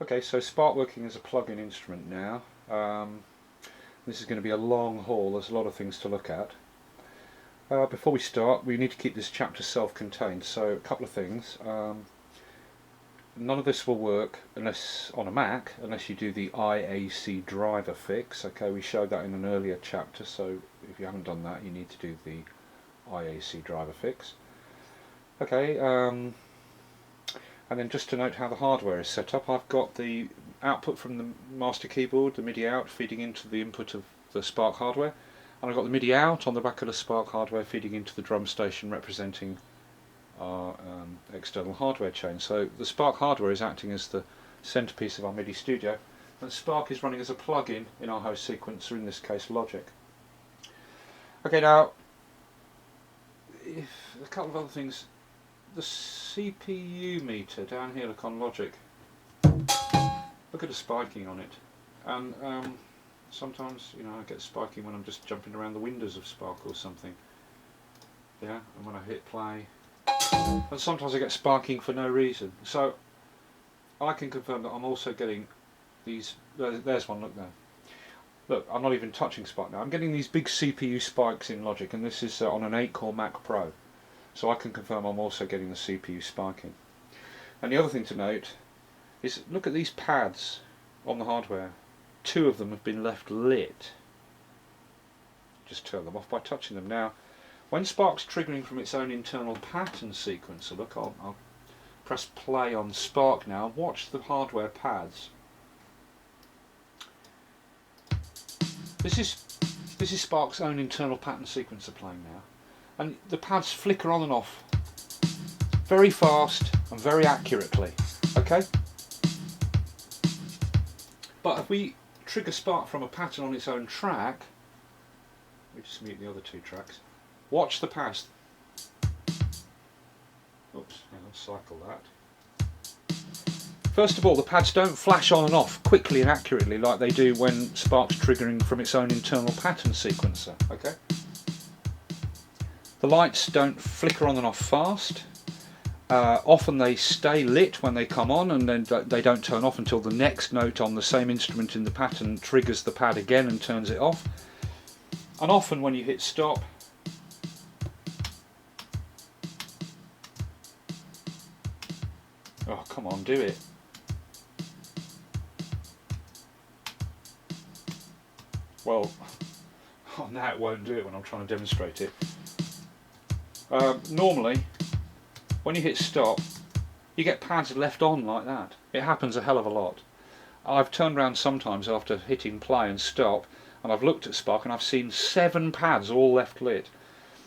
Okay, so Spark working as a plug-in instrument now. This is going to be a long haul, there's a lot of things to look at. Before we start, we need to keep this chapter self-contained, so a couple of things. None of this will work unless on a Mac, unless you do the IAC driver fix. Okay, we showed that in an earlier chapter, so if you haven't done that, you need to do the IAC driver fix. Okay, and then just to note how the hardware is set up, I've got the output from the master keyboard, the MIDI out, feeding into the input of the Spark hardware, and I've got the MIDI out on the back of the Spark hardware feeding into the drum station representing our external hardware chain. So the Spark hardware is acting as the centerpiece of our MIDI studio, and Spark is running as a plug-in in our host sequencer, in this case Logic. Okay, now a couple of other things. The CPU meter down here, look on Logic, look at the spiking on it, and sometimes, you know, I get spiking when I'm just jumping around the windows of Spark or something, yeah, and when I hit play, and sometimes I get sparking for no reason. So I can confirm that I'm also getting these, there's one, look there. Look, I'm not even touching Spark now. I'm getting these big CPU spikes in Logic, and this is on an 8-core Mac Pro. So I can confirm I'm also getting the CPU spiking. And the other thing to note is, look at these pads on the hardware. 2 of them have been left lit. Just turn them off by touching them. Now, when Spark's triggering from its own internal pattern sequencer, look, I'll press play on Spark now and watch the hardware pads. This is Spark's own internal pattern sequencer playing now, and the pads flicker on and off very fast and very accurately. Okay, but if we trigger Spark from a pattern on its own track, let me just mute the other 2 tracks. Watch the pads. Oops, let's cycle that. First of all, the pads don't flash on and off quickly and accurately like they do when Spark's triggering from its own internal pattern sequencer. Okay. The lights don't flicker on and off fast. Often they stay lit when they come on, and then they don't turn off until the next note on the same instrument in the pattern triggers the pad again and turns it off. And often when you hit stop, oh come on, do it. Well, oh, now it won't do it when I'm trying to demonstrate it. Normally, when you hit stop, you get pads left on like that. It happens a hell of a lot. I've turned around sometimes after hitting play and stop, and I've looked at Spark and I've seen 7 pads all left lit.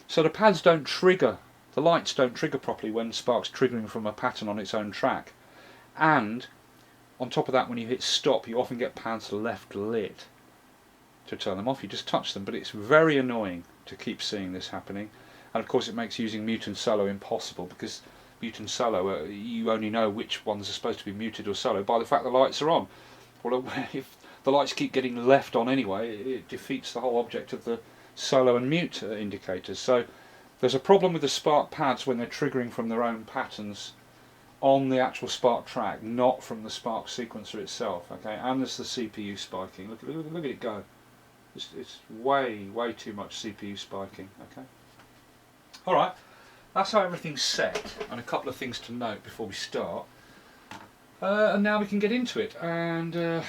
So the pads don't trigger, the lights don't trigger properly when Spark's triggering from a pattern on its own track. And on top of that, when you hit stop, you often get pads left lit. To turn them off, you just touch them, but it's very annoying to keep seeing this happening. And of course it makes using mute and solo impossible, because mute and solo, you only know which ones are supposed to be muted or solo by the fact the lights are on. Well, if the lights keep getting left on anyway, it defeats the whole object of the solo and mute indicators. So there's a problem with the Spark pads when they're triggering from their own patterns on the actual Spark track, not from the Spark sequencer itself. Okay, and there's the CPU spiking. Look at it go. It's way too much CPU spiking. Okay. Alright, that's how everything's set, and a couple of things to note before we start. And now we can get into it. And as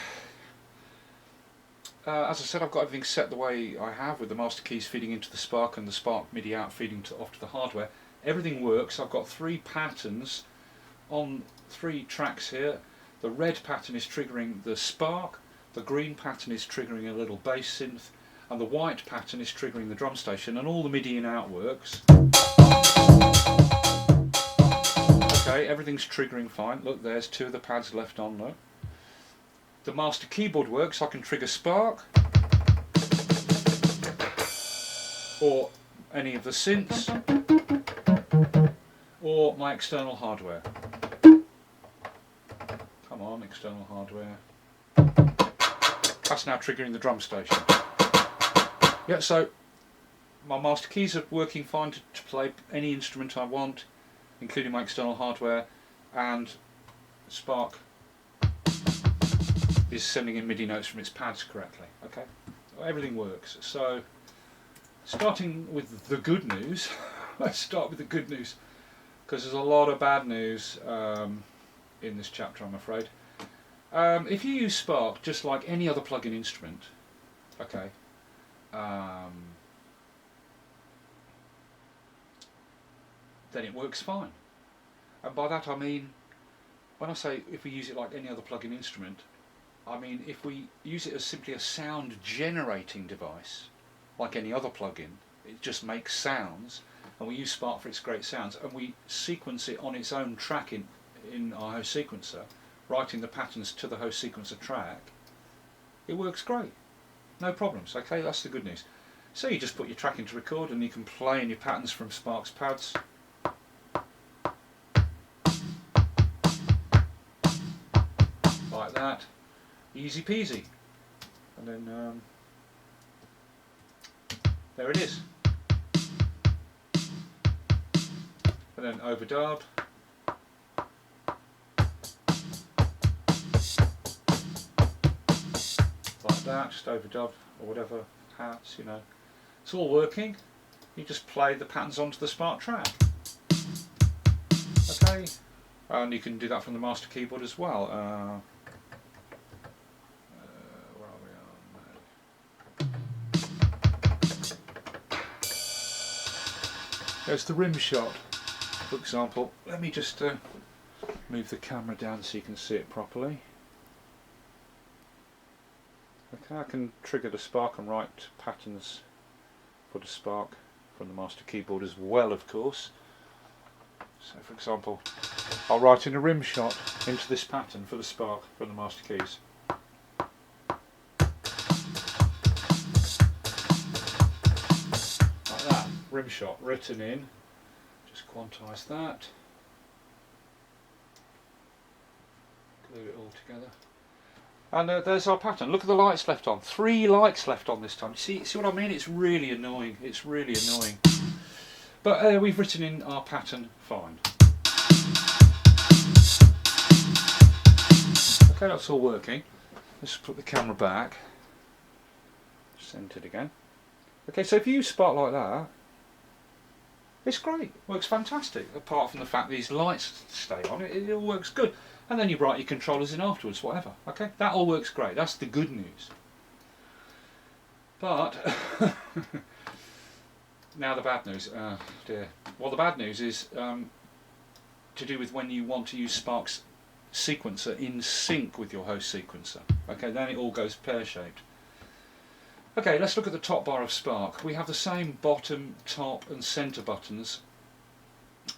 I said, I've got everything set the way I have, with the master keys feeding into the Spark and the Spark MIDI out feeding off to the hardware. Everything works. I've got 3 patterns on 3 tracks here. The red pattern is triggering the Spark, the green pattern is triggering a little bass synth, and the white pattern is triggering the drum station, and all the MIDI in out works. Okay, everything's triggering fine. Look, there's 2 of the pads left on, look. The master keyboard works. I can trigger Spark, or any of the synths, or my external hardware. Come on, external hardware. That's now triggering the drum station. Yeah, so my master keys are working fine to play any instrument I want, including my external hardware, and Spark is sending in MIDI notes from its pads correctly. Okay, everything works. So, starting with the good news, let's start with the good news, because there's a lot of bad news in this chapter, I'm afraid. If you use Spark just like any other plug-in instrument, okay, then it works fine. And by that I mean, when I say if we use it like any other plug-in instrument, I mean if we use it as simply a sound generating device, like any other plug-in, it just makes sounds, and we use Spark for its great sounds, and we sequence it on its own track in our host sequencer, writing the patterns to the host sequencer track, it works great. No problems, okay, that's the good news. So you just put your track into record and you can play in your patterns from Spark's pads. Like that, easy peasy. And then there it is. And then overdub. Like that, just overdub or whatever, hats, you know. It's all working. You just play the patterns onto the Spark track. Okay. And you can do that from the master keyboard as well. Where are we on? There's the rim shot, for example. Let me just move the camera down so you can see it properly. Okay, I can trigger the Spark and write patterns for the Spark from the master keyboard as well, of course. So for example, I'll write in a rim shot into this pattern for the Spark from the master keys. Like that, rim shot written in. Just quantize that. Glue it all together. And there's our pattern. Look at the lights left on. 3 lights left on this time. See what I mean? It's really annoying. It's really annoying. But we've written in our pattern fine. Okay, that's all working. Let's put the camera back. Centered again. Okay, so if you use Spark like that, it's great. Works fantastic. Apart from the fact these lights stay on, it all works good. And then you write your controllers in afterwards, whatever. Okay, that all works great. That's the good news. But now the bad news. Dear. Well, the bad news is to do with when you want to use Spark's sequencer in sync with your host sequencer. Okay, then it all goes pear-shaped. Okay, let's look at the top bar of Spark. We have the same bottom, top and centre buttons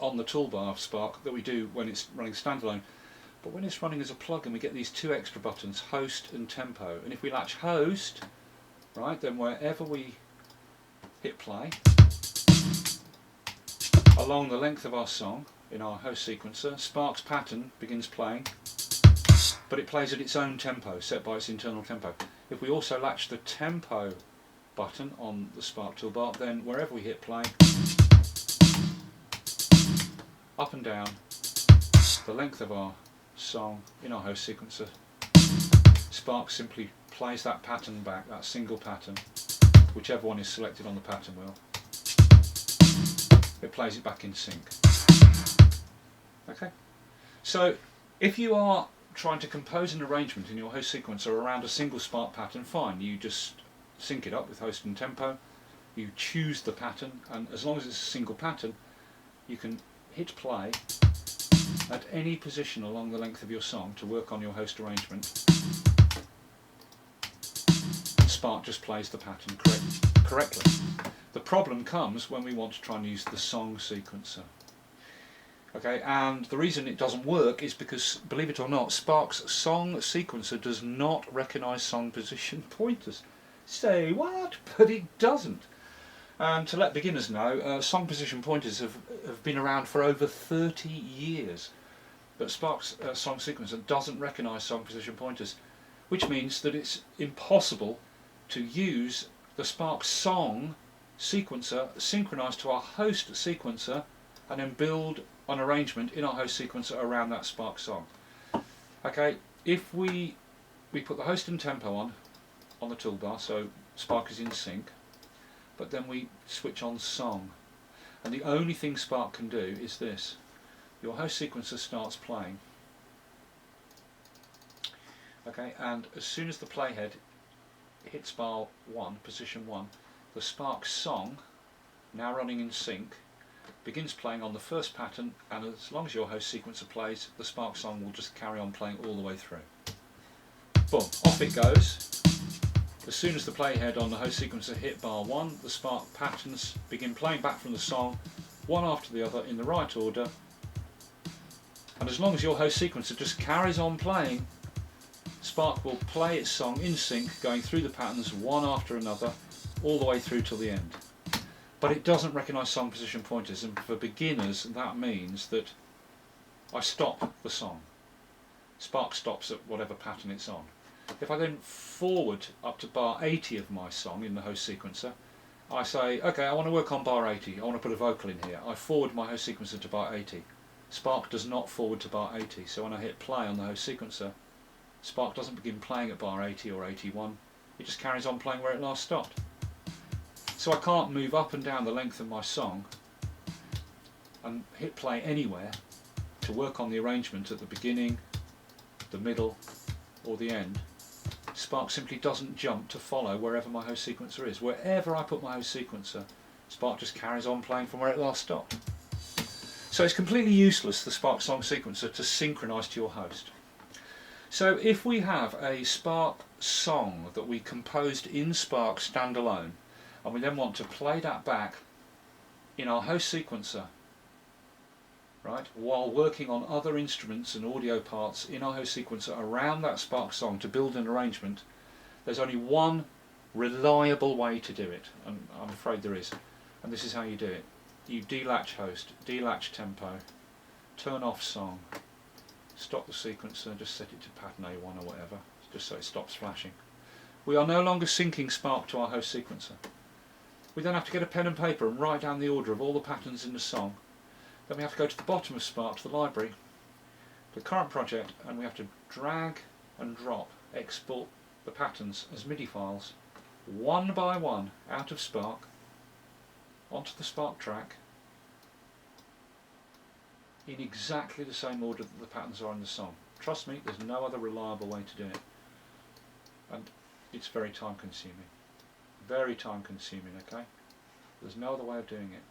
on the toolbar of Spark that we do when it's running standalone. But when it's running as a plugin, we get these 2 extra buttons, host and tempo. And if we latch host, right, then wherever we hit play, along the length of our song in our host sequencer, Spark's pattern begins playing, but it plays at its own tempo, set by its internal tempo. If we also latch the tempo button on the Spark toolbar, then wherever we hit play, up and down the length of our song in our host sequencer, Spark simply plays that pattern back, that single pattern, whichever one is selected on the pattern wheel. It plays it back in sync. Okay, so if you are trying to compose an arrangement in your host sequencer around a single Spark pattern, fine, you just sync it up with host and tempo, you choose the pattern, and as long as it's a single pattern, you can hit play at any position along the length of your song to work on your host arrangement. Spark just plays the pattern correctly. The problem comes when we want to try and use the song sequencer. Okay, and the reason it doesn't work is because, believe it or not, Spark's song sequencer does not recognise song position pointers. Say what? But it doesn't. And to let beginners know, song position pointers have been around for over 30 years. But Spark's song sequencer doesn't recognise song position pointers, which means that it's impossible to use the Spark song sequencer synchronised to our host sequencer and then build an arrangement in our host sequencer around that Spark song. Okay, if we we put the host and tempo on the toolbar, so Spark is in sync, but then we switch on song. And the only thing Spark can do is this. Your host sequencer starts playing. Okay, and as soon as the playhead hits bar 1, position 1, the Spark song, now running in sync, begins playing on the first pattern, and as long as your host sequencer plays, the Spark song will just carry on playing all the way through. Boom, off it goes. As soon as the playhead on the host sequencer hit bar 1, the Spark patterns begin playing back from the song, one after the other in the right order, and as long as your host sequencer just carries on playing, Spark will play its song in sync, going through the patterns one after another, all the way through till the end. But it doesn't recognise song position pointers, and for beginners that means that I stop the song. Spark stops at whatever pattern it's on. If I then forward up to bar 80 of my song in the host sequencer, I say, okay, I want to work on bar 80, I want to put a vocal in here. I forward my host sequencer to bar 80. Spark does not forward to bar 80, so when I hit play on the host sequencer, Spark doesn't begin playing at bar 80 or 81, it just carries on playing where it last stopped. So I can't move up and down the length of my song and hit play anywhere to work on the arrangement at the beginning, the middle or the end. Spark simply doesn't jump to follow wherever my host sequencer is. Wherever I put my host sequencer, Spark just carries on playing from where it last stopped. So it's completely useless, the Spark song sequencer, to synchronise to your host. So if we have a Spark song that we composed in Spark standalone, and we then want to play that back in our host sequencer, right, while working on other instruments and audio parts in our host sequencer around that Spark song to build an arrangement, there's only one reliable way to do it, and I'm afraid there is, and this is how you do it. You delatch host, delatch tempo, turn off song, stop the sequencer, just set it to pattern A1 or whatever, just so it stops flashing. We are no longer syncing Spark to our host sequencer. We then have to get a pen and paper and write down the order of all the patterns in the song. Then we have to go to the bottom of Spark, to the library, the current project, and we have to drag and drop, export the patterns as MIDI files, one by one, out of Spark, onto the Spark track, in exactly the same order that the patterns are in the song. Trust me, there's no other reliable way to do it. And it's very time consuming. Very time consuming, okay? There's no other way of doing it.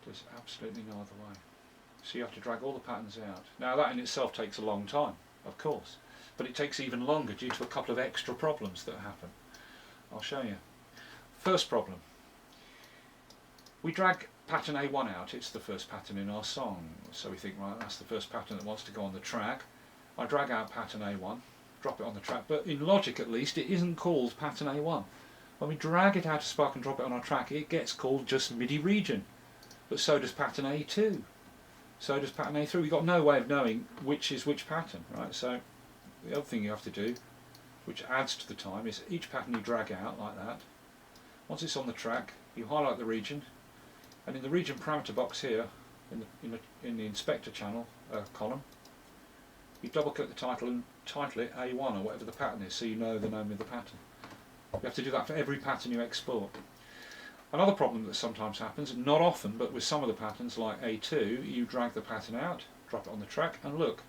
There's absolutely no other way. So you have to drag all the patterns out. Now that in itself takes a long time, of course, but it takes even longer due to a couple of extra problems that happen. I'll show you. First problem. We drag pattern A1 out, it's the first pattern in our song, so we think, right, that's the first pattern that wants to go on the track. I drag out pattern A1, drop it on the track, but in Logic at least it isn't called pattern A1. When we drag it out of Spark and drop it on our track, it gets called just MIDI region, but so does pattern A2, so does pattern A3. We've got no way of knowing which is which pattern, right? So the other thing you have to do, which adds to the time, is each pattern you drag out like that. Once it's on the track, you highlight the region, and in the region parameter box here, in the inspector channel column, you double click the title and title it A1 or whatever the pattern is, so you know the name of the pattern. You have to do that for every pattern you export. Another problem that sometimes happens, not often, but with some of the patterns like A2, you drag the pattern out, drop it on the track, and look,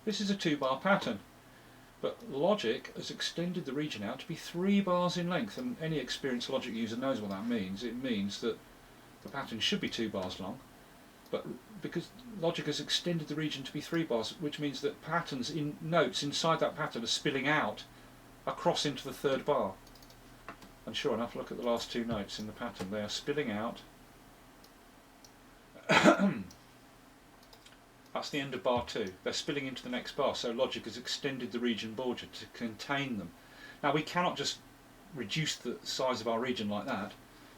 this is a 2-bar pattern. But Logic has extended the region out to be 3 bars in length, and any experienced Logic user knows what that means. It means that the pattern should be 2 bars long, but because Logic has extended the region to be 3 bars, which means that patterns in notes inside that pattern are spilling out across into the 3rd bar. And sure enough, look at the last 2 notes in the pattern, they are spilling out. That's the end of bar 2. They're spilling into the next bar, so Logic has extended the region border to contain them. Now we cannot just reduce the size of our region like that,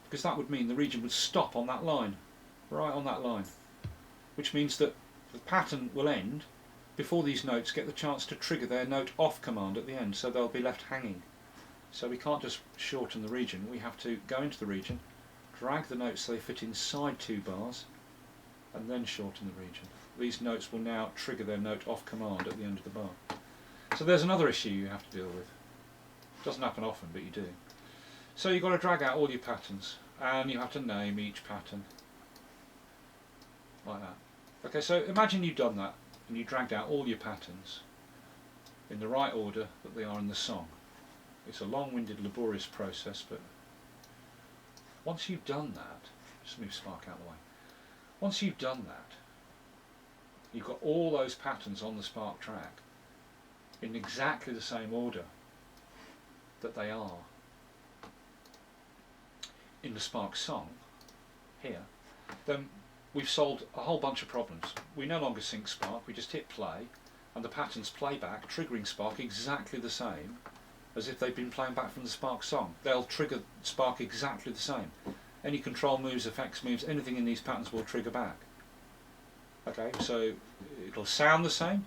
because that would mean the region would stop on that line, right on that line, which means that the pattern will end before these notes get the chance to trigger their note off command at the end, so they'll be left hanging. So we can't just shorten the region, we have to go into the region, drag the notes so they fit inside 2 bars, and then shorten the region. These notes will now trigger their note off command at the end of the bar. So So there's another issue you have to deal with. Doesn't happen often, but you do. So you've got to drag out all your patterns, and you have to name each pattern like that. Okay, so imagine you've done that and you dragged out all your patterns in the right order that they are in the song. It's a long-winded, laborious process, but once you've done that, just move Spark out of the way. Once you've done that, you've got all those patterns on the Spark track in exactly the same order that they are in the Spark song here, then we've solved a whole bunch of problems. We no longer sync Spark, we just hit play and the patterns play back, triggering Spark exactly the same as if they've been playing back from the Spark song. They'll trigger Spark exactly the same. Any control moves, effects moves, anything in these patterns will trigger back. Okay, so it'll sound the same.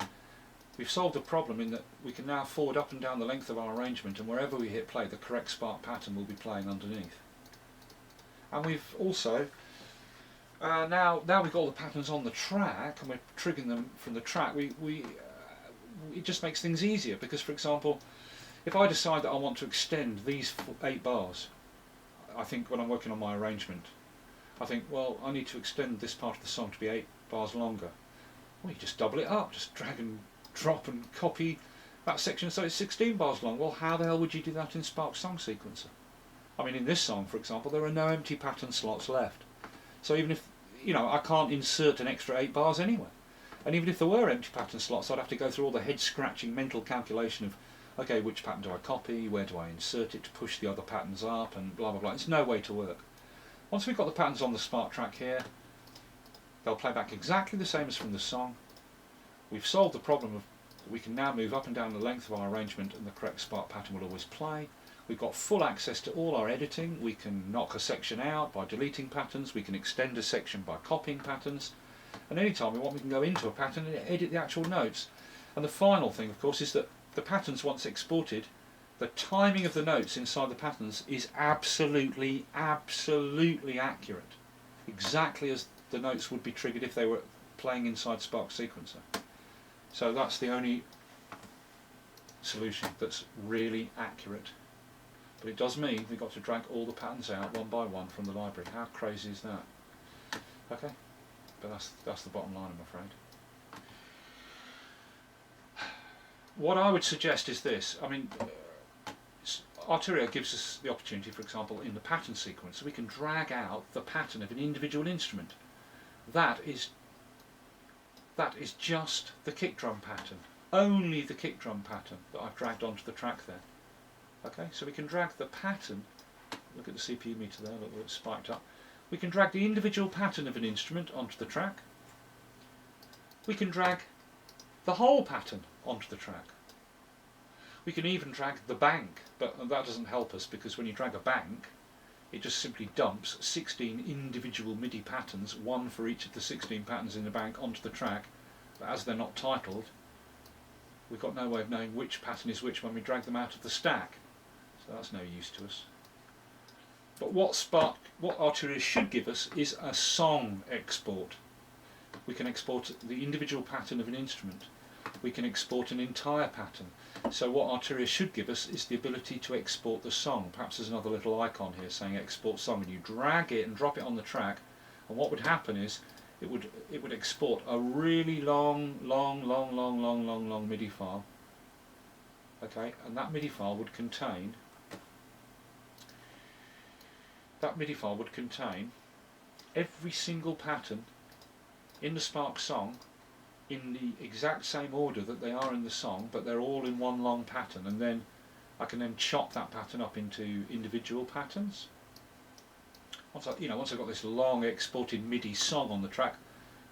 We've solved a problem in that we can now forward up and down the length of our arrangement, and wherever we hit play the correct Spark pattern will be playing underneath. And we've also now we've got all the patterns on the track and we're triggering them from the track. It just makes things easier, because for example, if I decide that I want to extend these 8 bars, I think when I'm working on my arrangement, I think, well, I need to extend this part of the song to be 8 bars longer. Well, you just double it up, just drag and drop and copy that section so it's 16 bars long. Well, how the hell would you do that in Spark Song Sequencer? I mean, in this song, for example, there are no empty pattern slots left. So even if, I can't insert an extra 8 bars anywhere. And even if there were empty pattern slots, I'd have to go through all the head-scratching mental calculation of, okay, which pattern do I copy, where do I insert it to push the other patterns up, and blah blah blah. It's no way to work. Once we've got the patterns on the Spark track here, they'll play back exactly the same as from the song. We've solved the problem of we can now move up and down the length of our arrangement and the correct Spark pattern will always play. We've got full access to all our editing. We can knock a section out by deleting patterns, we can extend a section by copying patterns, and anytime we want we can go into a pattern and edit the actual notes. And the final thing, of course, is that the patterns, once exported, the timing of the notes inside the patterns is absolutely accurate, exactly as the notes would be triggered if they were playing inside Spark Sequencer. So that's the only solution that's really accurate. But it does mean we've got to drag all the patterns out one by one from the library. How crazy is that? Okay, but that's the bottom line, I'm afraid. What I would suggest is this. I mean, Arturia gives us the opportunity, for example, in the pattern sequence, so we can drag out the pattern of an individual instrument. That is just the kick drum pattern, only the kick drum pattern that I've dragged onto the track there. Okay, so we can drag the pattern, look at the CPU meter there, look, it's spiked up. We can drag the individual pattern of an instrument onto the track. We can drag the whole pattern onto the track. We can even drag the bank, but that doesn't help us, because when you drag a bank, it just simply dumps 16 individual MIDI patterns, one for each of the 16 patterns in the bank, onto the track. But as they're not titled, we've got no way of knowing which pattern is which when we drag them out of the stack. So that's no use to us. But what Arturia should give us is a song export. We can export the individual pattern of an instrument. We can export an entire pattern. So what Arturia should give us is the ability to export the song. Perhaps there's another little icon here saying export song, and you drag it and drop it on the track, and what would happen is it would export a really long MIDI file. Okay, and that MIDI file would contain every single pattern in the Spark song in the exact same order that they are in the song, but they're all in one long pattern, and then I can then chop that pattern up into individual patterns. Once I've got this long exported MIDI song on the track,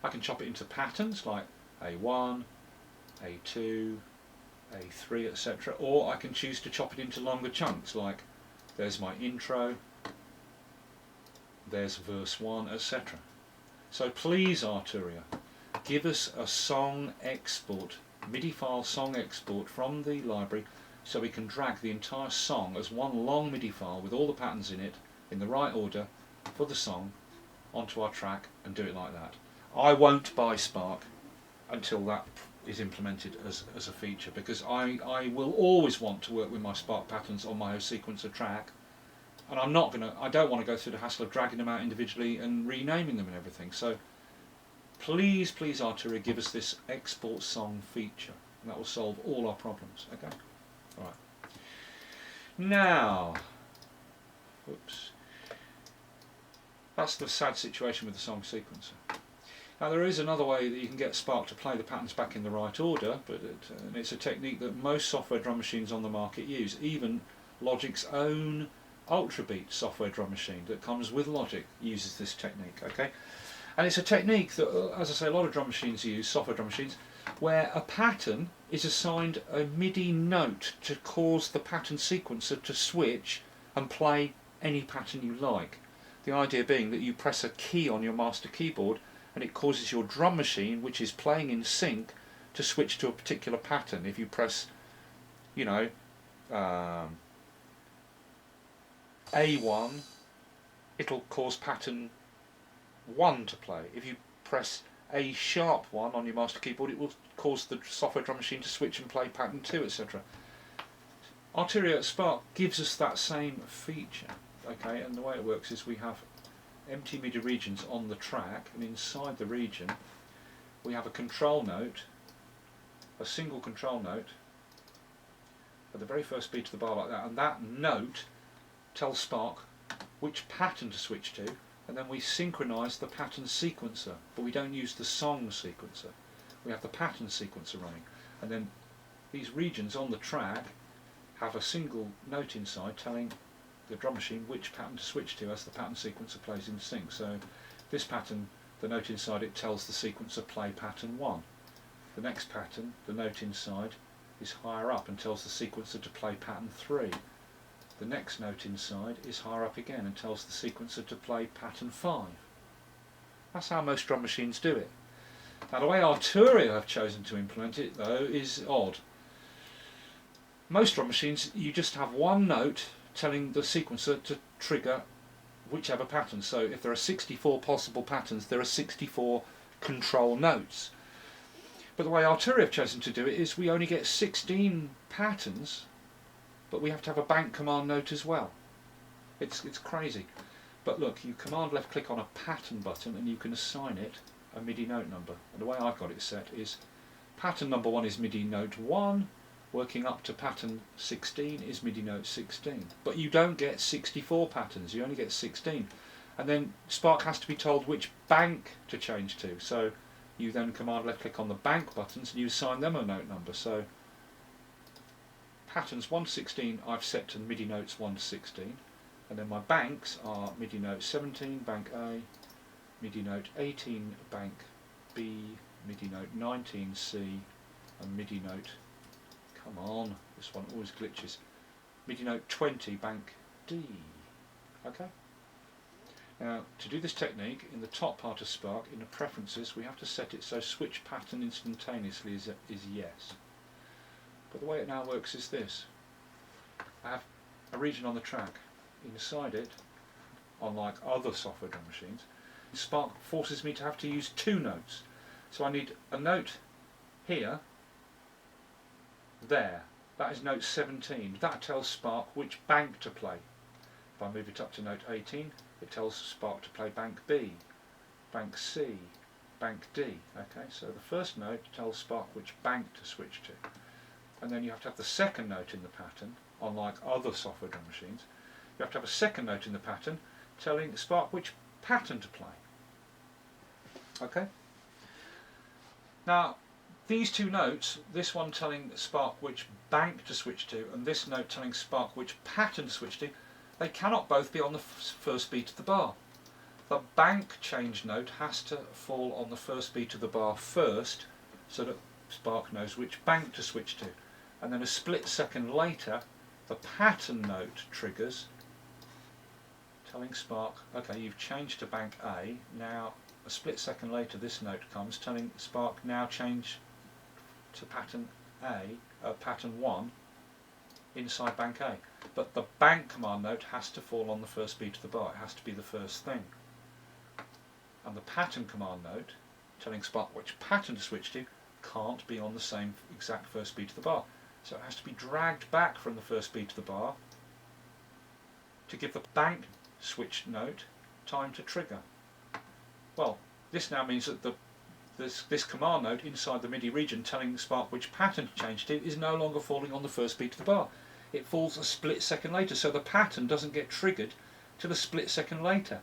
I can chop it into patterns like A1, A2, A3, etc. Or I can choose to chop it into longer chunks, like there's my intro, there's verse 1, etc. So please, Arturia, give us a song export, MIDI file song export from the library, so we can drag the entire song as one long MIDI file with all the patterns in it in the right order for the song onto our track, and do it like that. I won't buy Spark until that is implemented as a feature, because I will always want to work with my Spark patterns on my host sequencer track, and I don't want to go through the hassle of dragging them out individually and renaming them and everything. So please Arturia, give us this export song feature, and that will solve all our problems. Okay, all right. Now, whoops, that's the sad situation with the song sequencer. Now there is another way that you can get Spark to play the patterns back in the right order, but it's a technique that most software drum machines on the market use. Even Logic's own Ultrabeat software drum machine that comes with Logic uses this technique. Okay, and it's a technique that, as I say, a lot of drum machines use, software drum machines, where a pattern is assigned a MIDI note to cause the pattern sequencer to switch and play any pattern you like. The idea being that you press a key on your master keyboard and it causes your drum machine, which is playing in sync, to switch to a particular pattern. If you press, you know, A1, it'll cause pattern 1 to play. If you press A sharp 1 on your master keyboard, it will cause the software drum machine to switch and play pattern 2, etc. Arturia Spark gives us that same feature. Okay, and the way it works is we have empty MIDI regions on the track, and inside the region we have a control note, a single control note at the very first beat of the bar, like that, and that note tells Spark which pattern to switch to, and then we synchronise the pattern sequencer, but we don't use the song sequencer. We have the pattern sequencer running, and then these regions on the track have a single note inside telling the drum machine which pattern to switch to as the pattern sequencer plays in sync. So this pattern, the note inside it tells the sequencer play pattern 1. The next pattern, the note inside, is higher up and tells the sequencer to play pattern 3. The next note inside is higher up again and tells the sequencer to play pattern 5. That's how most drum machines do it. Now the way Arturia have chosen to implement it, though, is odd. Most drum machines, you just have one note telling the sequencer to trigger whichever pattern. So if there are 64 possible patterns, there are 64 control notes. But the way Arturia have chosen to do it is we only get 16 patterns, but we have to have a bank command note as well. It's crazy. But look, you command left click on a pattern button and you can assign it a MIDI note number. And the way I've got it set is pattern number 1 is MIDI note 1, working up to pattern 16 is MIDI note 16. But you don't get 64 patterns, you only get 16. And then Spark has to be told which bank to change to. So you then command left click on the bank buttons and you assign them a note number. So patterns 116 I've set to MIDI notes 116. And then my banks are MIDI note 17, bank A, MIDI note 18, bank B, MIDI note 19, C, and MIDI note, come on, this one always glitches, MIDI note 20, bank D. Okay? Now, to do this technique, in the top part of Spark, in the preferences, we have to set it so switch pattern instantaneously is yes. But the way it now works is this. I have a region on the track. Inside it, unlike other software drum machines, Spark forces me to have to use two notes. So I need a note here, there. That is note 17. That tells Spark which bank to play. If I move it up to note 18, it tells Spark to play bank B, bank C, bank D. Okay, so the first note tells Spark which bank to switch to. And then you have to have the second note in the pattern, unlike other software drum machines. You have to have a second note in the pattern telling Spark which pattern to play. Okay? Now, these two notes, this one telling Spark which bank to switch to, and this note telling Spark which pattern to switch to, they cannot both be on the first beat of the bar. The bank change note has to fall on the first beat of the bar first, so that Spark knows which bank to switch to. And then a split second later, the pattern note triggers, telling Spark, okay, you've changed to bank A. Now, a split second later, this note comes telling Spark, now change to pattern A, pattern 1, inside bank A. But the bank command note has to fall on the first beat of the bar. It has to be the first thing. And the pattern command note, telling Spark which pattern to switch to, can't be on the same exact first beat of the bar. So it has to be dragged back from the first beat of the bar to give the bank switch note time to trigger. Well, this now means that this command note inside the MIDI region telling Spark which pattern to change to is no longer falling on the first beat of the bar. It falls a split second later, so the pattern doesn't get triggered till a split second later.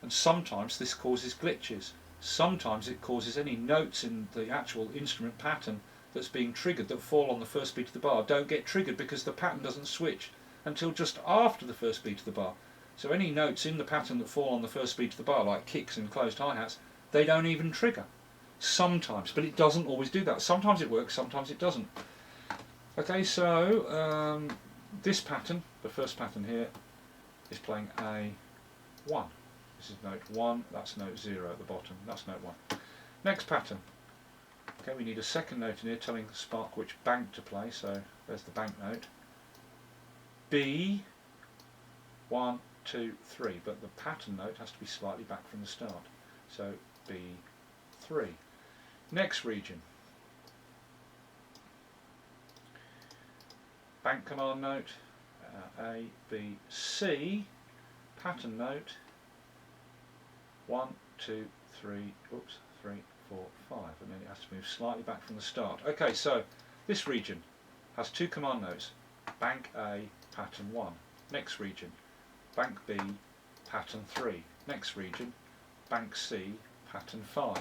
And sometimes this causes glitches. Sometimes it causes any notes in the actual instrument pattern that's being triggered that fall on the first beat of the bar don't get triggered because the pattern doesn't switch until just after the first beat of the bar. So any notes in the pattern that fall on the first beat of the bar, like kicks and closed hi-hats, they don't even trigger. Sometimes, but it doesn't always do that. Sometimes it works, sometimes it doesn't. Okay, so this pattern, the first pattern here, is playing A1. This is note 1, that's note 0 at the bottom, that's note 1. Next pattern. Okay, we need a second note in here telling Spark which bank to play, so there's the bank note. B, 1, 2, 3, but the pattern note has to be slightly back from the start. So B3. Next region. Bank command note, A, B, C, pattern note, 1, 2, 3, oops, 3, 4, 5, and then it has to move slightly back from the start. Okay, so this region has two command notes, bank A, pattern 1. Next region, bank B, pattern 3. Next region, bank C, pattern 5.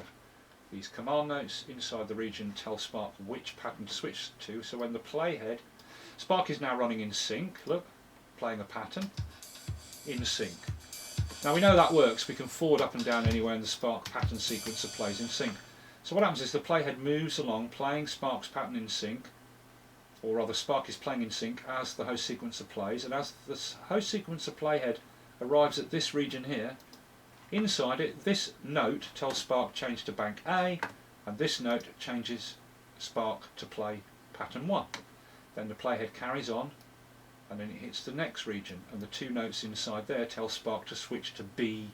These command notes inside the region tell Spark which pattern to switch to, so when the playhead, Spark is now running in sync, look, playing a pattern, in sync. Now we know that works, we can forward up and down anywhere and the Spark pattern sequencer plays in sync. So what happens is the playhead moves along playing Spark's pattern in sync, or rather Spark is playing in sync as the host sequencer plays, and as the host sequencer playhead arrives at this region here, inside it this note tells Spark change to bank A, and this note changes Spark to play pattern 1. Then the playhead carries on and then it hits the next region, and the two notes inside there tell Spark to switch to B3.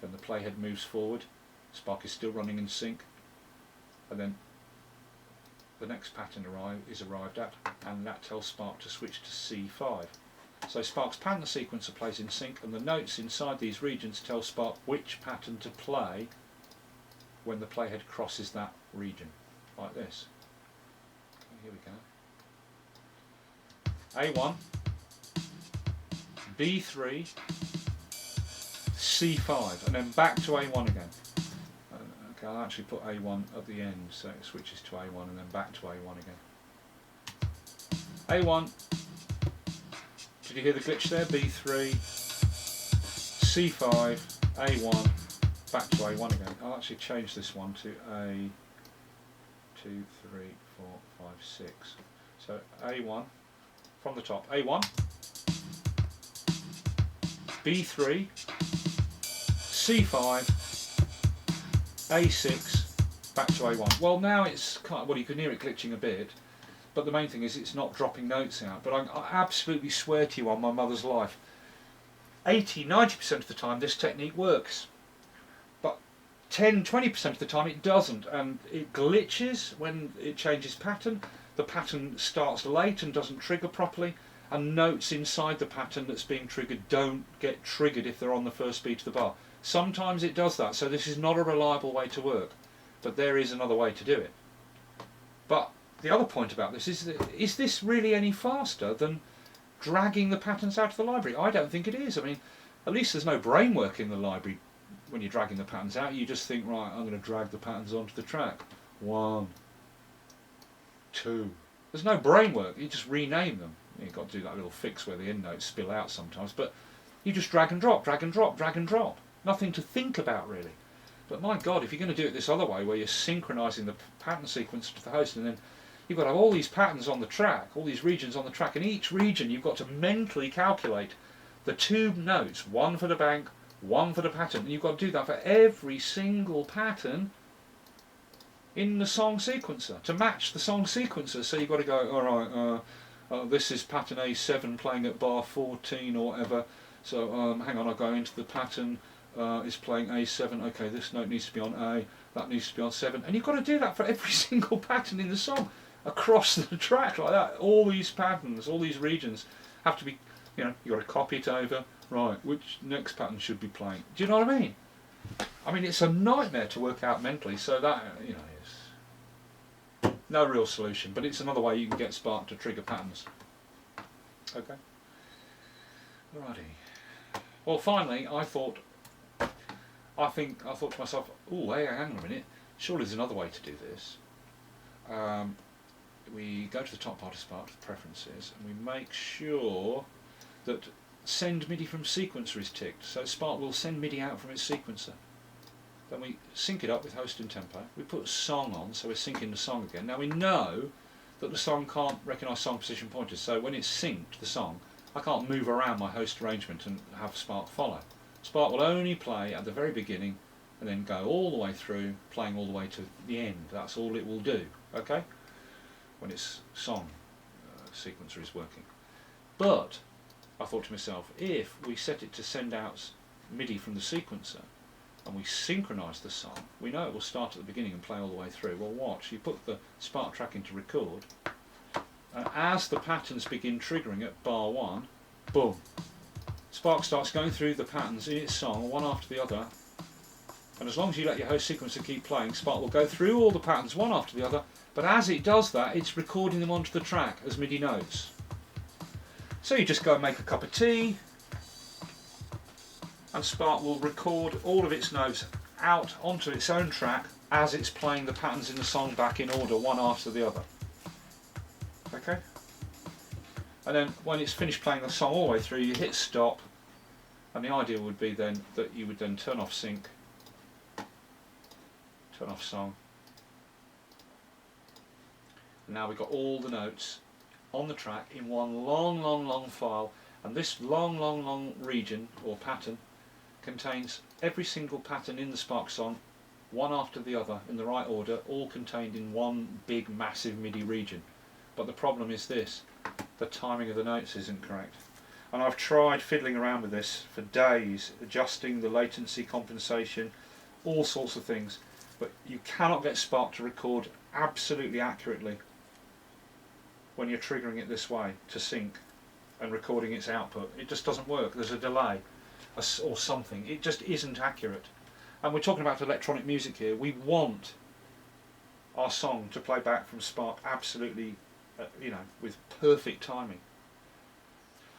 Then the playhead moves forward, Spark is still running in sync, and then the next pattern is arrived at, and that tells Spark to switch to C5. So Spark's pattern sequencer plays in sync, and the notes inside these regions tell Spark which pattern to play when the playhead crosses that region, like this. Okay, here we go. A1, B3, C5, and then back to A1 again. Okay, I'll actually put A1 at the end so it switches to A1 and then back to A1 again. A1, did you hear the glitch there? B3, C5, A1, back to A1 again. I'll actually change this one to A2, 3, 4, 5, 6. So A1, from the top, A1, B3, C5, A6, back to A1. Well, now it's kind of, well, you can hear it glitching a bit, but the main thing is it's not dropping notes out. But I absolutely swear to you on my mother's life, 80–90% of the time this technique works, but 10–20% of the time it doesn't, and it glitches when it changes pattern. The pattern starts late and doesn't trigger properly, and notes inside the pattern that's being triggered don't get triggered if they're on the first beat of the bar. Sometimes it does that, so this is not a reliable way to work, but there is another way to do it. But the other point about this is this really any faster than dragging the patterns out of the library? I don't think it is. I mean, at least there's no brain work in the library when you're dragging the patterns out. You just think, right, I'm going to drag the patterns onto the track. 1, 2. There's no brain work, you just rename them. You've got to do that little fix where the end notes spill out sometimes, but you just drag and drop, drag and drop, drag and drop. Nothing to think about really. But my God, if you're going to do it this other way, where you're synchronising the pattern sequence to the host, and then you've got to have all these patterns on the track, all these regions on the track, and each region you've got to mentally calculate the two notes, one for the bank, one for the pattern, and you've got to do that for every single pattern in the song sequencer to match the song sequencer. So you've got to go, alright, this is pattern A7 playing at bar 14 or whatever, so hang on, I'll go into the pattern, it's playing A7, okay, this note needs to be on A, that needs to be on 7, and you've got to do that for every single pattern in the song across the track like that. All these patterns, all these regions have to be, you know, you've got to copy it over, right, which next pattern should be playing. Do you know what I mean? I mean, it's a nightmare to work out mentally, so that, you know, is no real solution, but it's another way you can get Spark to trigger patterns. Okay. Alrighty. Well, finally, I thought to myself, oh, hey, hang on a minute, surely there's another way to do this. We go to the top part of Spark, the preferences, and we make sure that send MIDI from sequencer is ticked. So Spark will send MIDI out from its sequencer. Then we sync it up with host and tempo. We put song on, so we're syncing the song again. Now we know that the song can't recognise song position pointers, so when it's synced, the song, I can't move around my host arrangement and have Spark follow. Spark will only play at the very beginning and then go all the way through, playing all the way to the end. That's all it will do, okay? When its song sequencer is working. But I thought to myself, if we set it to send out MIDI from the sequencer and we synchronise the song, we know it will start at the beginning and play all the way through. Well, watch, you put the Spark track into record, and as the patterns begin triggering at bar 1, boom, Spark starts going through the patterns in its song one after the other, and as long as you let your host sequencer keep playing, Spark will go through all the patterns one after the other, but as it does that, it's recording them onto the track as MIDI notes. So you just go and make a cup of tea, and Spark will record all of its notes out onto its own track as it's playing the patterns in the song back in order, one after the other. Okay? And then when it's finished playing the song all the way through, you hit stop, and the idea would be then that you would then turn off sync, turn off song, and now we've got all the notes on the track in one long file, and this long region or pattern contains every single pattern in the Spark song, one after the other in the right order, all contained in one big massive MIDI region. But the problem is this, the timing of the notes isn't correct. And I've tried fiddling around with this for days, adjusting the latency compensation, all sorts of things, but you cannot get Spark to record absolutely accurately when you're triggering it this way to sync and recording its output. It just doesn't work. There's a delay or something. It just isn't accurate. And we're talking about electronic music here. We want our song to play back from Spark absolutely, you know, with perfect timing.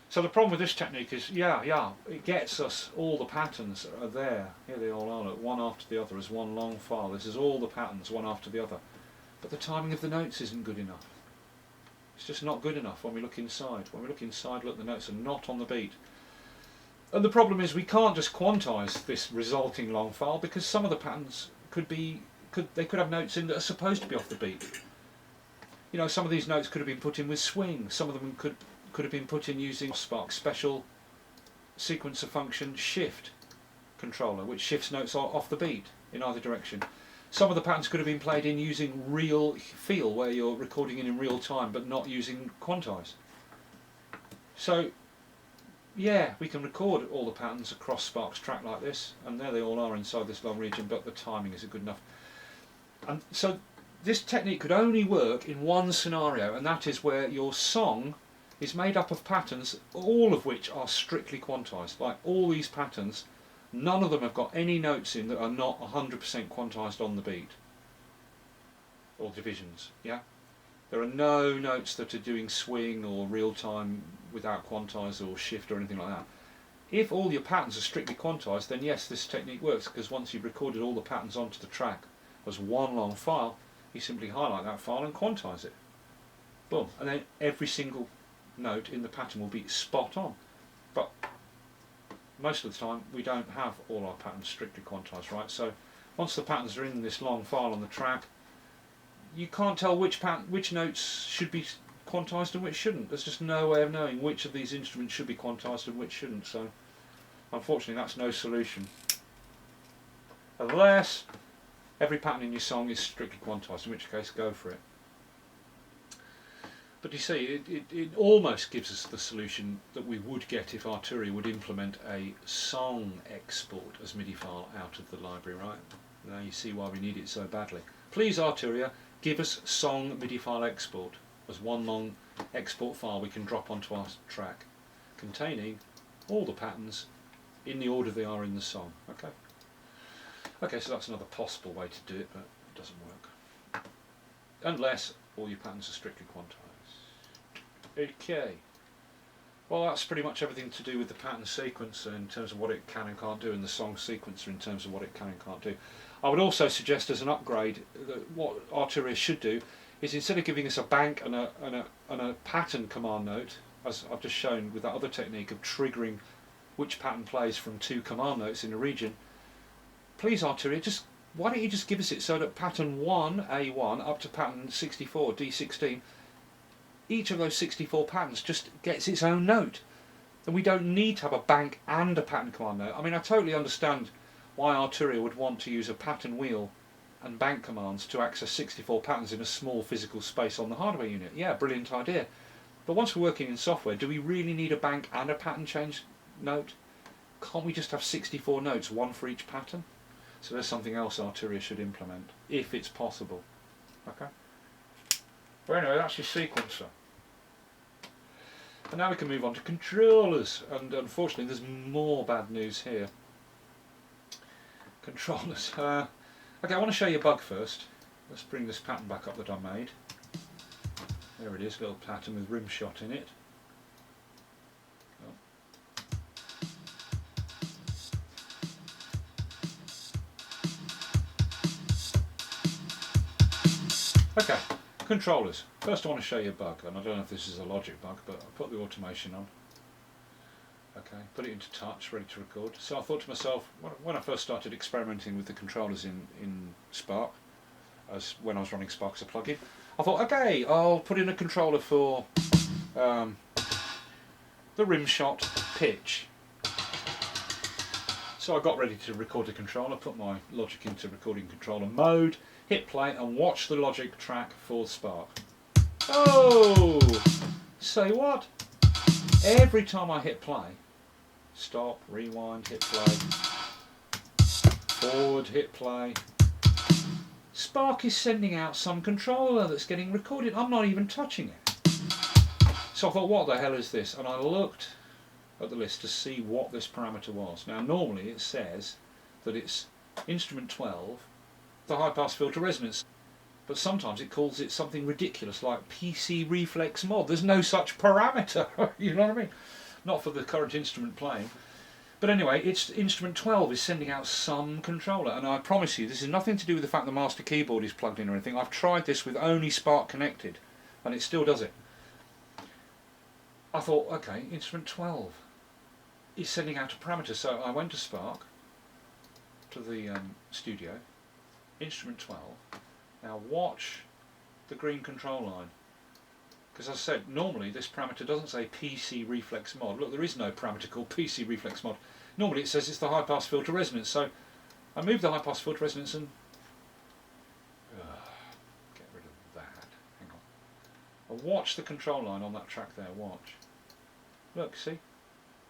So the problem with this technique is, yeah, it gets us all the patterns that are there. Here they all are, one after the other as one long file. This is all the patterns, one after the other. But the timing of the notes isn't good enough. It's just not good enough when we look inside. When we look inside, look, the notes are not on the beat. And the problem is we can't just quantize this resulting long file, because some of the patterns could have notes in that are supposed to be off the beat. You know, some of these notes could have been put in with swing. Some of them could have been put in using Spark's special sequencer function shift controller, which shifts notes off the beat in either direction. Some of the patterns could have been played in using real feel, where you're recording in real time but not using quantize. So yeah, we can record all the patterns across Spark's track like this, and there they all are inside this long region, but the timing isn't good enough. And so this technique could only work in one scenario, and that is where your song is made up of patterns, all of which are strictly quantized. Like all these patterns, none of them have got any notes in that are not 100% quantized on the beat, or divisions, yeah? There are no notes that are doing swing or real time without quantize or shift or anything like that. If all your patterns are strictly quantized, then yes, this technique works, because once you've recorded all the patterns onto the track as one long file, you simply highlight that file and quantize it. Boom. And then every single note in the pattern will be spot on. But most of the time we don't have all our patterns strictly quantized, right? So once the patterns are in this long file on the track, you can't tell which notes should be quantized and which shouldn't. There's just no way of knowing which of these instruments should be quantized and which shouldn't. So unfortunately that's no solution, unless every pattern in your song is strictly quantized, in which case go for it. But you see, it almost gives us the solution that we would get if Arturia would implement a song export as MIDI file out of the library, right? Now you see why we need it so badly. Please, Arturia, give us song MIDI file export as one long export file we can drop onto our track, containing all the patterns in the order they are in the song. Okay. Okay, so that's another possible way to do it, but it doesn't work. Unless all your patterns are strictly quantized. Okay. Well, that's pretty much everything to do with the pattern sequencer in terms of what it can and can't do, and the song sequencer in terms of what it can and can't do. I would also suggest as an upgrade that what Arturia should do is, instead of giving us a bank and a pattern command note, as I've just shown with that other technique of triggering which pattern plays from 2 command notes in a region, please Arturia, why don't you just give us it so that pattern 1, A1, up to pattern 64, D16, each of those 64 patterns just gets its own note. And we don't need to have a bank and a pattern command note. I mean, I totally understand why Arturia would want to use a pattern wheel and bank commands to access 64 patterns in a small physical space on the hardware unit. Yeah, brilliant idea. But once we're working in software, do we really need a bank and a pattern change note? Can't we just have 64 notes, one for each pattern? So there's something else Arturia should implement, if it's possible. Okay? Well, anyway, that's your sequencer. And now we can move on to controllers, and unfortunately there's more bad news here. Controllers. Okay, I want to show you a bug first. Let's bring this pattern back up that I made. There it is, a little pattern with rim shot in it. Okay, controllers. First I want to show you a bug, and I don't know if this is a logic bug, but I put the automation on. Okay, put it into touch, ready to record. So I thought to myself, when I first started experimenting with the controllers in Spark, as when I was running Spark as a plugin, I thought, okay, I'll put in a controller for the rim shot pitch. So I got ready to record the controller, put my Logic into recording controller mode, hit play and watch the Logic track for Spark. Oh! Say what? Every time I hit play, stop, rewind, hit play, forward, hit play, Spark is sending out some controller that's getting recorded. I'm not even touching it. So I thought, what the hell is this? And I looked at the list to see what this parameter was. Now normally it says that it's instrument 12, the high pass filter resonance, but sometimes it calls it something ridiculous like PC reflex mod. There's no such parameter. You know what I mean? Not for the current instrument playing. But anyway, it's instrument 12 is sending out some controller, and I promise you this is nothing to do with the fact the master keyboard is plugged in or anything. I've tried this with only Spark connected and it still does it. I thought, okay, instrument 12 is sending out a parameter, so I went to Spark, to the studio, instrument 12. Now watch the green control line, because as I said, normally this parameter doesn't say PC reflex mod. Look, there is no parameter called PC reflex mod. Normally it says it's the high pass filter resonance. So I moved the high pass filter resonance and get rid of that. Hang on. And watch the control line on that track there. Watch. Look, see,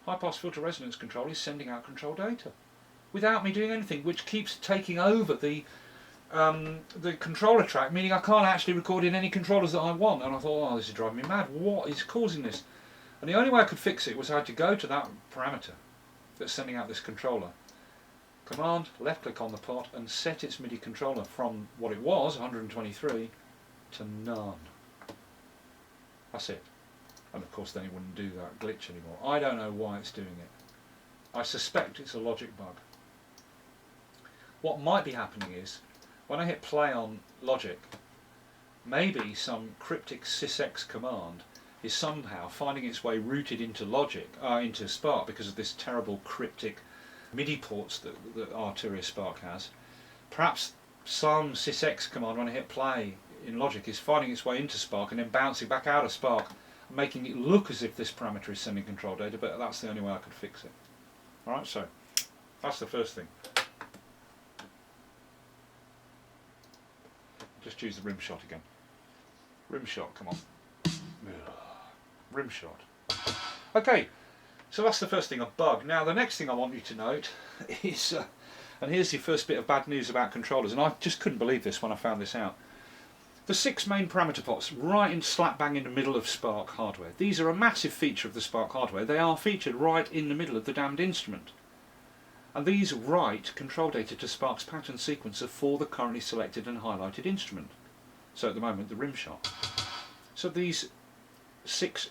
high pass filter resonance control is sending out control data without me doing anything, which keeps taking over the controller track, meaning I can't actually record in any controllers that I want. And I thought, oh, this is driving me mad. What is causing this? And the only way I could fix it was I had to go to that parameter that's sending out this controller, command left click on the pot and set its MIDI controller from what it was, 123, to none. That's it. And of course then it wouldn't do that glitch anymore. I don't know why it's doing it. I suspect it's a logic bug. What might be happening is, when I hit play on Logic, maybe some cryptic sysx command is somehow finding its way routed into Logic, into Spark, because of this terrible cryptic MIDI ports that Arturia Spark has. Perhaps some sysx command when I hit play in Logic is finding its way into Spark and then bouncing back out of Spark, making it look as if this parameter is sending control data, but that's the only way I could fix it. Alright, so that's the first thing. Just use the rim shot again. Rim shot, come on. Rim shot. Okay, so that's the first thing, a bug. Now the next thing I want you to note is And here's the first bit of bad news about controllers, and I just couldn't believe this when I found this out. The 6 main parameter pots right in slap bang in the middle of Spark hardware. These are a massive feature of the Spark hardware. They are featured right in the middle of the damned instrument. And these write control data to Spark's pattern sequencer for the currently selected and highlighted instrument. So at the moment the rim shot. So these 6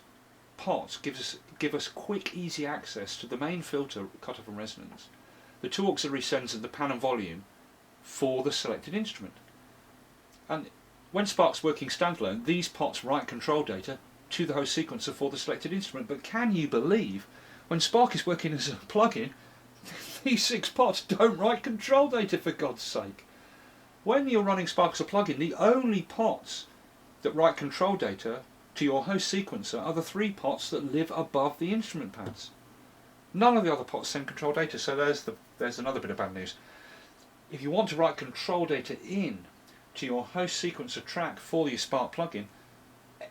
pots give us quick, easy access to the main filter, cutoff and resonance, the 2 auxiliary sends and the pan and volume for the selected instrument. And when Spark's working standalone, these pots write control data to the host sequencer for the selected instrument. But can you believe, when Spark is working as a plugin, these 6 pots don't write control data, for God's sake. When you're running Spark as a plugin, the only pots that write control data to your host sequencer are the 3 pots that live above the instrument pads. None of the other pots send control data, so there's another bit of bad news. If you want to write control data in to your host sequencer track for your Spark plugin,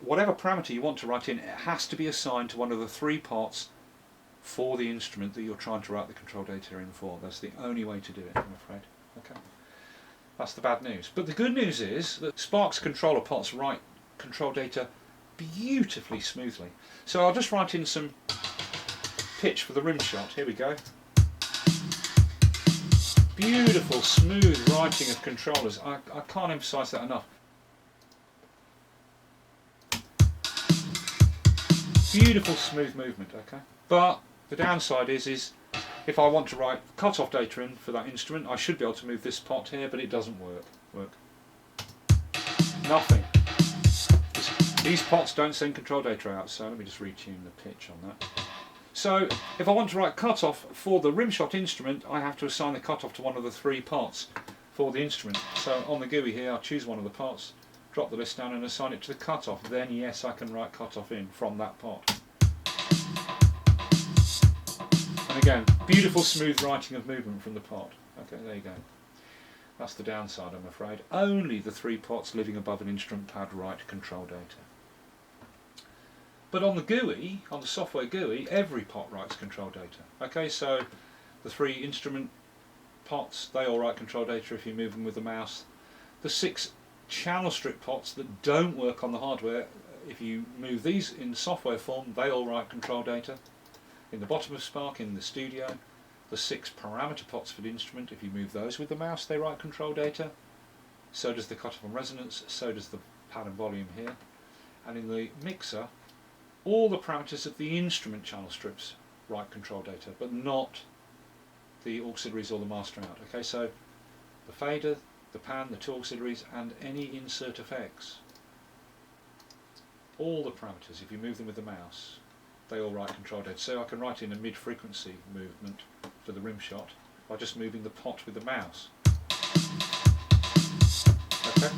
whatever parameter you want to write in, it has to be assigned to one of the 3 pots for the instrument that you're trying to write the control data in for. That's the only way to do it, I'm afraid. Okay, that's the bad news. But the good news is that Spark's controller pots write control data beautifully smoothly. So I'll just write in some pitch for the rim shot. Here we go. Beautiful, smooth writing of controllers. I can't emphasise that enough. Beautiful, smooth movement, okay? But the downside is if I want to write cut-off data in for that instrument, I should be able to move this pot here, but it doesn't work. Nothing. These pots don't send control data out, so let me just retune the pitch on that. So if I want to write cutoff for the rimshot instrument, I have to assign the cutoff to one of the 3 pots for the instrument. So on the GUI here, I'll choose one of the pots, drop the list down and assign it to the cutoff. Then yes, I can write cutoff in from that pot. And again, beautiful smooth writing of movement from the pot. Okay, there you go. That's the downside, I'm afraid. Only the 3 pots living above an instrument pad write control data. But on the GUI, on the software GUI, every pot writes control data. Okay, so the 3 instrument pots, they all write control data if you move them with the mouse. The 6 channel strip pots that don't work on the hardware, if you move these in software form, they all write control data. In the bottom of Spark, in the studio, the 6 parameter pots for the instrument, if you move those with the mouse, they write control data. So does the cutoff and resonance, so does the pad and volume here. And in the mixer, all the parameters of the instrument channel strips write control data, but not the auxiliaries or the master out. Okay, so the fader, the pan, the 2 auxiliaries, and any insert effects, all the parameters, if you move them with the mouse, they all write control data. So I can write in a mid-frequency movement for the rim shot by just moving the pot with the mouse. Okay,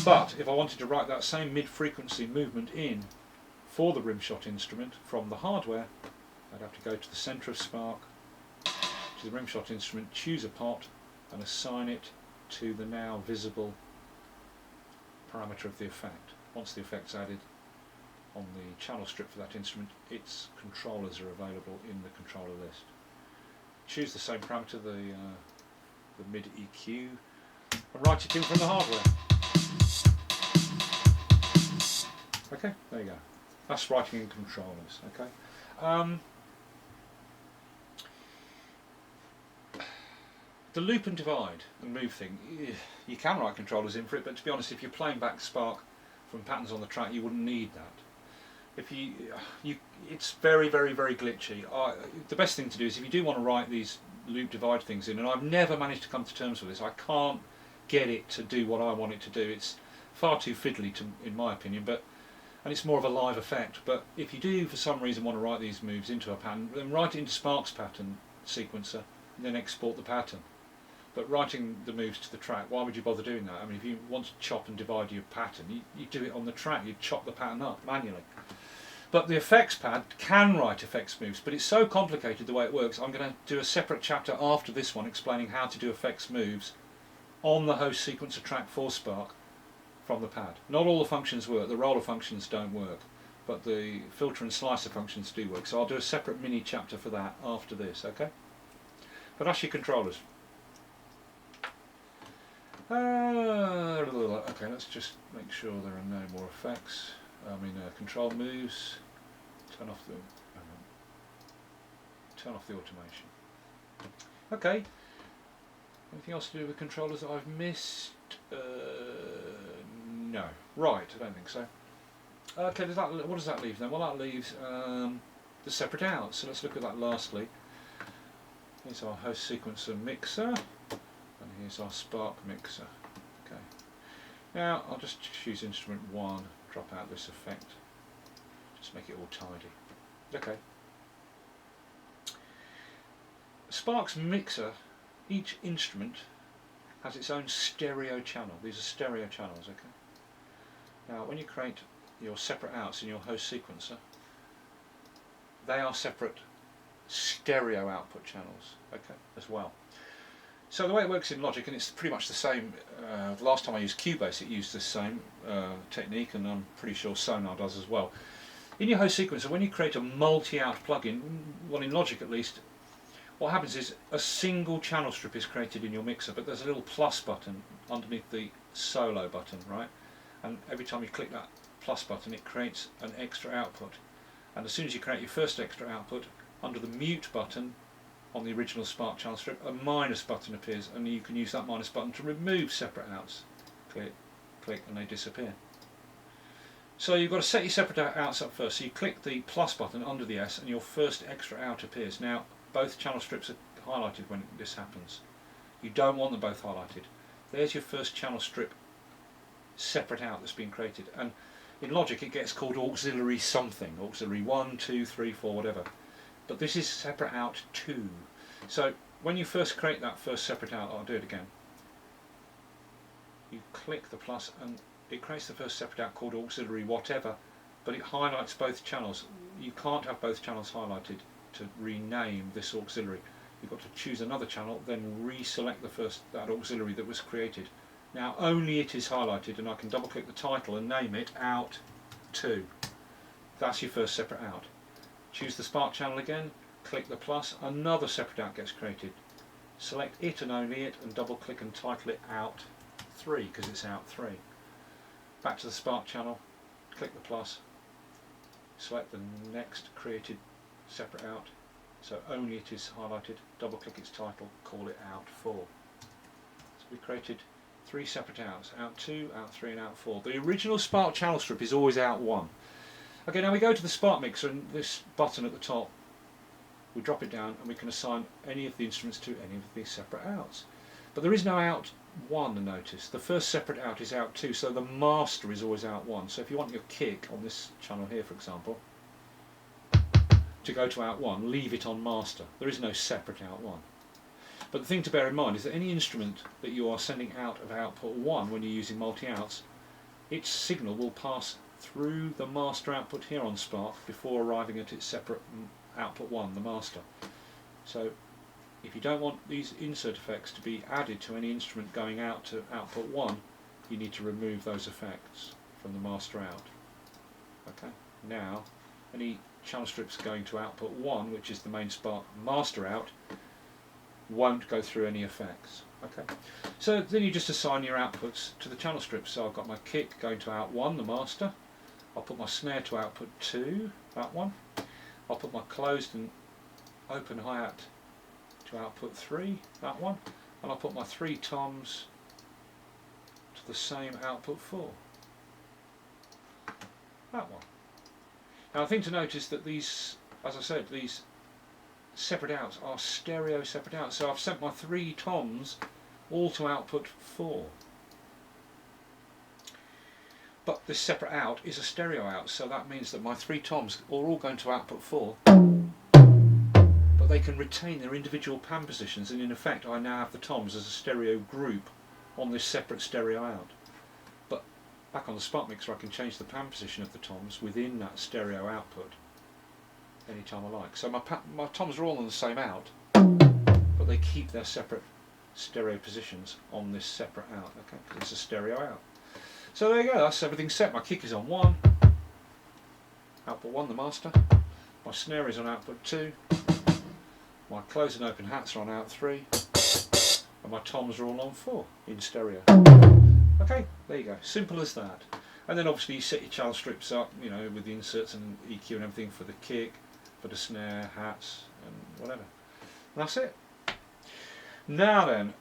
but if I wanted to write that same mid-frequency movement in for the rimshot instrument from the hardware, I'd have to go to the centre of Spark, to the rimshot instrument, choose a pot and assign it to the now visible parameter of the effect. Once the effect's added on the channel strip for that instrument, its controllers are available in the controller list. Choose the same parameter, the mid EQ, and write it in from the hardware. Okay, there you go. That's writing in controllers. Okay. The loop and divide and move thing, you can write controllers in for it, but to be honest, if you're playing back Spark from patterns on the track, you wouldn't need that. If it's very, very, very glitchy. The best thing to do is, if you do want to write these loop divide things in, and I've never managed to come to terms with this, I can't get it to do what I want it to do. It's far too fiddly, in my opinion, and it's more of a live effect. But if you do for some reason want to write these moves into a pattern, then write it into Spark's pattern sequencer and then export the pattern. But writing the moves to the track, why would you bother doing that? I mean, if you want to chop and divide your pattern, you do it on the track, you chop the pattern up manually. But the effects pad can write effects moves, but it's so complicated the way it works. I'm going to do a separate chapter after this one explaining how to do effects moves on the host sequencer track for Spark from the pad. Not all the functions work, the roller functions don't work, but the filter and slicer functions do work. So I'll do a separate mini chapter for that after this, okay? But that's your controllers. Okay, let's just make sure there are no more effects. Control moves. Turn off the automation. Okay. Anything else to do with controllers that I've missed? No. Right, I don't think so. Okay, what does that leave then? Well, that leaves the separate outs. So let's look at that lastly. Here's our host sequencer mixer, and here's our Spark mixer. Okay. Now I'll just choose instrument 1, drop out this effect, just make it all tidy. Okay. Spark's mixer, each instrument has its own stereo channel. These are stereo channels, okay? Now when you create your separate outs in your host sequencer, they are separate stereo output channels, okay, as well. So the way it works in Logic, and it's pretty much the same, the last time I used Cubase it used the same technique, and I'm pretty sure Sonar does as well. In your host sequencer, when you create a multi-out plugin, well in Logic at least, what happens is a single channel strip is created in your mixer, but there's a little plus button underneath the solo button, right? And every time you click that plus button it creates an extra output. And as soon as you create your first extra output, under the mute button on the original Spark channel strip, a minus button appears, and you can use that minus button to remove separate outs. Click, click, and they disappear. So you've got to set your separate outs up first. So you click the plus button under the S and your first extra out appears. Now both channel strips are highlighted when this happens. You don't want them both highlighted. There's your first channel strip separate out that's been created, and in Logic it gets called auxiliary something, auxiliary 1, 2, 3, 4, whatever. But this is separate out 2. So when you first create that first separate out, I'll do it again. You click the plus and it creates the first separate out called auxiliary whatever, but it highlights both channels. You can't have both channels highlighted to rename this auxiliary. You've got to choose another channel, then reselect that auxiliary that was created. Now only it is highlighted, and I can double click the title and name it out 2. That's your first separate out. Choose the Spark channel again, click the plus, another separate out gets created. Select it and only it, and double click and title it out 3 because it's out 3. Back to the Spark channel, click the plus, select the next created separate out, so only it is highlighted, double click its title, call it out 4. So we created 3 separate outs, out 2, out 3 and out 4. The original Spark channel strip is always out 1. Okay, now we go to the Spark mixer, and this button at the top, we drop it down and we can assign any of the instruments to any of these separate outs. But there is no out 1, notice. The first separate out is out 2, so the master is always out 1. So if you want your kick on this channel here, for example, to go to out 1, leave it on master. There is no separate out 1. But the thing to bear in mind is that any instrument that you are sending out of output 1 when you're using multi-outs, its signal will pass through the master output here on Spark before arriving at its separate output 1, the master. So if you don't want these insert effects to be added to any instrument going out to output 1, you need to remove those effects from the master out. Okay. Now any channel strips going to output 1, which is the main Spark master out, won't go through any effects. Okay. So then you just assign your outputs to the channel strips. So I've got my kick going to out 1, the master. I'll put my snare to output 2, that one. I'll put my closed and open hi-hat to output 3, that one. And I'll put my 3 toms to the same output 4, that one. Now the thing to notice that these, as I said, these separate outs are stereo separate outs. So I've sent my 3 toms all to output 4. But this separate out is a stereo out, so that means that my 3 toms are all going to output 4, but they can retain their individual pan positions, and in effect I now have the toms as a stereo group on this separate stereo out. But back on the Spark mixer I can change the pan position of the toms within that stereo output anytime I like. So my toms are all on the same out, but they keep their separate stereo positions on this separate out, okay, because it's a stereo out. So there you go, that's everything set. My kick is on 1, output 1 the master, my snare is on output 2, my close and open hats are on out 3, and and my toms are all on 4 in stereo. Okay, there you go, simple as that. And then obviously you set your channel strips up, you know, with the inserts and EQ and everything for the kick, for the snare, hats, and whatever. And that's it. Now then,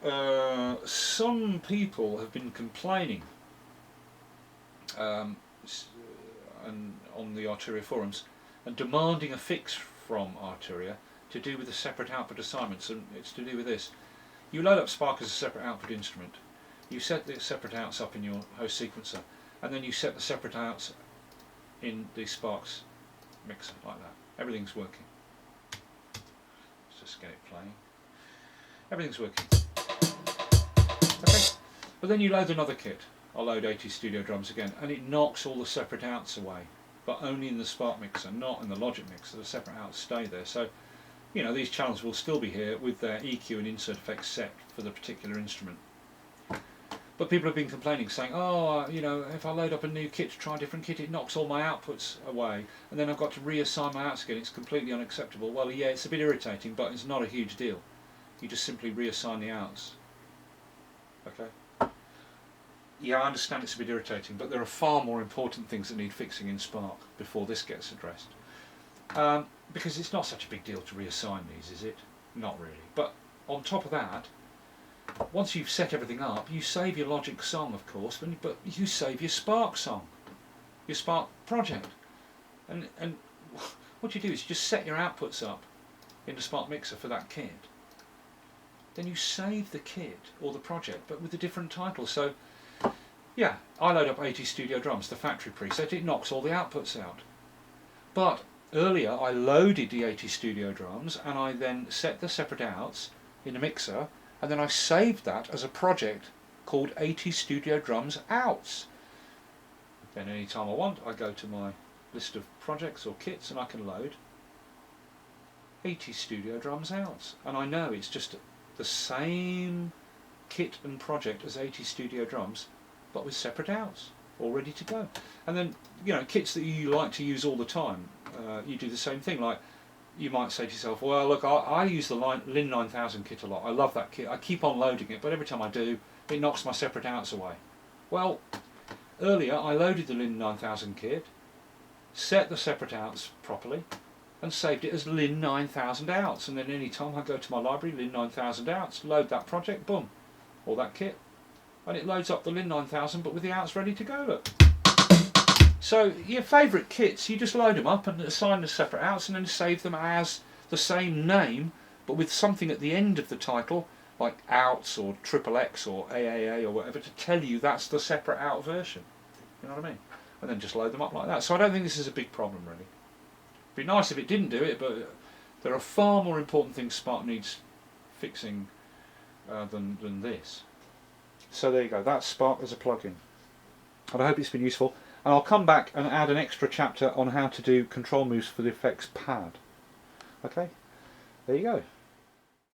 some people have been complaining and on the Arturia forums and demanding a fix from Arturia to do with the separate output assignments, and it's to do with this. You load up Spark as a separate output instrument, you set the separate outs up in your host sequencer, and then you set the separate outs in the Spark's mixer like that. Everything's working. Let's just get it playing. Everything's working. Okay, but then you load another kit. I'll load 80 Studio Drums again, and it knocks all the separate outs away, but only in the Spark mixer, not in the Logic mixer. The separate outs stay there. So, you know, these channels will still be here with their EQ and insert effects set for the particular instrument. But people have been complaining, saying, oh, you know, if I load up a new kit to try a different kit, it knocks all my outputs away, and then I've got to reassign my outs again. It's completely unacceptable. Well, yeah, it's a bit irritating, but it's not a huge deal. You just simply reassign the outs. Okay? Yeah, I understand it's a bit irritating, but there are far more important things that need fixing in Spark before this gets addressed. Because it's not such a big deal to reassign these, is it? Not really. But on top of that, once you've set everything up, you save your Logic song, of course, but you save your Spark song, your Spark project. And what you do is you just set your outputs up in the Spark mixer for that kit. Then you save the kit or the project, but with a different title. So, yeah, I load up 80 Studio Drums, the factory preset. It knocks all the outputs out. But earlier I loaded the 80 Studio Drums, and I then set the separate outs in the mixer, and then I saved that as a project called 80 Studio Drums Outs. Then anytime I want, I go to my list of projects or kits and I can load 80 Studio Drums Outs. And I know it's just the same kit and project as 80 Studio Drums, but with separate outs, all ready to go. And then, you know, kits that you like to use all the time, you do the same thing. Like, you might say to yourself, well, look, I use the Lin 9000 kit a lot. I love that kit. I keep on loading it, but every time I do, it knocks my separate outs away. Well, earlier I loaded the Lin 9000 kit, set the separate outs properly, and saved it as Lin 9000 outs. And then any time I go to my library, Lin 9000 outs, load that project, boom, or that kit, and it loads up the Lin 9000, but with the outs ready to go. Look. So your favourite kits, you just load them up and assign the separate outs, and then save them as the same name, but with something at the end of the title, like outs or XXX or AAA or whatever, to tell you that's the separate out version. You know what I mean? And then just load them up like that. So I don't think this is a big problem, really. It'd be nice if it didn't do it, but there are far more important things Spark needs fixing than this. So there you go, that's Spark as a plugin. And I hope it's been useful. And I'll come back and add an extra chapter on how to do control moves for the effects pad. Okay, there you go.